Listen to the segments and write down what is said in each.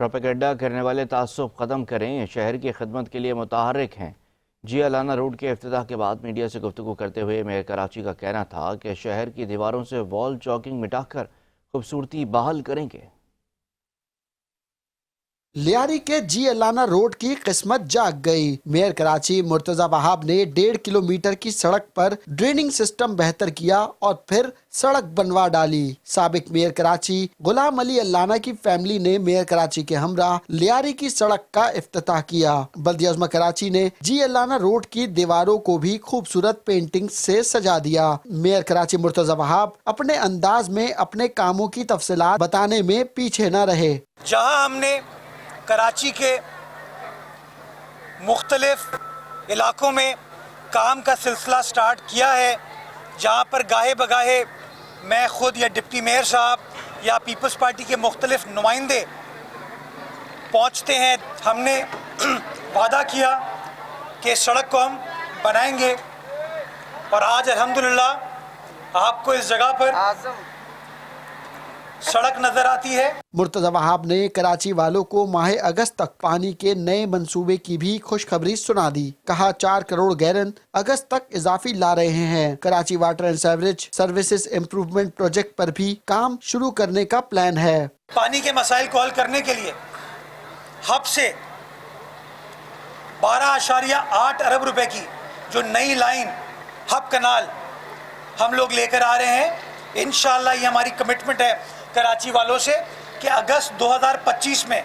Propaganda کرنے والے تعصب ختم کریں، شہر کی خدمت کے لیے متحرک ہیں۔ جیا لانا روڈ کے افتتاح کے بعد میڈیا سے گفتگو کرتے ہوئے میئر کراچی کا کہنا تھا کہ شہر کی دیواروں سے وال چاکنگ مٹا کر خوبصورتی بحال کریں گے۔ لیاری کے جی الانا روڈ کی قسمت جاگ گئی۔ میئر کراچی مرتضی وہاب نے 1.5 کلومیٹر کی سڑک پر ڈریننگ سسٹم بہتر کیا اور پھر سڑک بنوا ڈالی۔ سابق میئر کراچی غلام علی الانا کی فیملی نے میئر کراچی کے ہمراہ لیاری کی سڑک کا افتتاح کیا۔ بلدیہ عظمی کراچی نے جی الانا روڈ کی دیواروں کو بھی خوبصورت پینٹنگ سے سجا دیا۔ میئر کراچی مرتضی وہاب اپنے انداز میں اپنے کاموں کی تفصیلات بتانے میں پیچھے نہ رہے۔ جہاں ہم نے کراچی کے مختلف علاقوں میں کام کا سلسلہ سٹارٹ کیا ہے، جہاں پر گاہے بگاہے میں خود یا ڈپٹی میئر صاحب یا پیپلز پارٹی کے مختلف نمائندے پہنچتے ہیں، ہم نے وعدہ کیا کہ سڑک کو ہم بنائیں گے، اور آج الحمدللہ آپ کو اس جگہ پر سڑک نظر آتی ہے۔ مرتضی وہاب نے کراچی والوں کو ماہ اگست تک پانی کے نئے منصوبے کی بھی خوشخبری سنا دی۔ کہا 4 کروڑ گیلن اگست تک اضافی لا رہے ہیں۔ Karachi water and sewerage services improvement project پر بھی کام شروع کرنے کا پلان ہے۔ پانی کے مسائل کو حل کرنے کے لیے ہب سے 12.8 ارب روپے کی جو نئی لائن ہب کنال ہم لوگ لے کر آ رہے ہیں، انشاءاللہ یہ ہماری کمٹمنٹ ہے کراچی والوں سے کہ اگست 2025 میں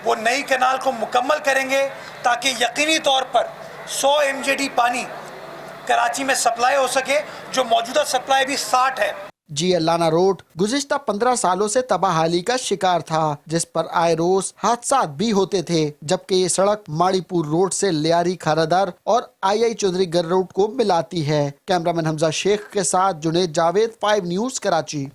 وہ نئی کنال کو مکمل کریں گے، تاکہ یقینی طور پر 100 MJD پانی کراچی میں سپلائی ہو سکے، جو موجودہ سپلائی بھی 60 ہے۔ جی الانا روڈ گزشتہ 15 سالوں سے تباہ حالی کا شکار تھا، جس پر آئے روز حادثات بھی ہوتے تھے، جبکہ یہ سڑک ماڑی پور روڈ سے لیاری کھارادار اور آئی چودھری گر روڈ کو ملاتی ہے۔ کیمرامین حمزہ شیخ کے ساتھ جنید جاوید، 5 نیوز کراچی۔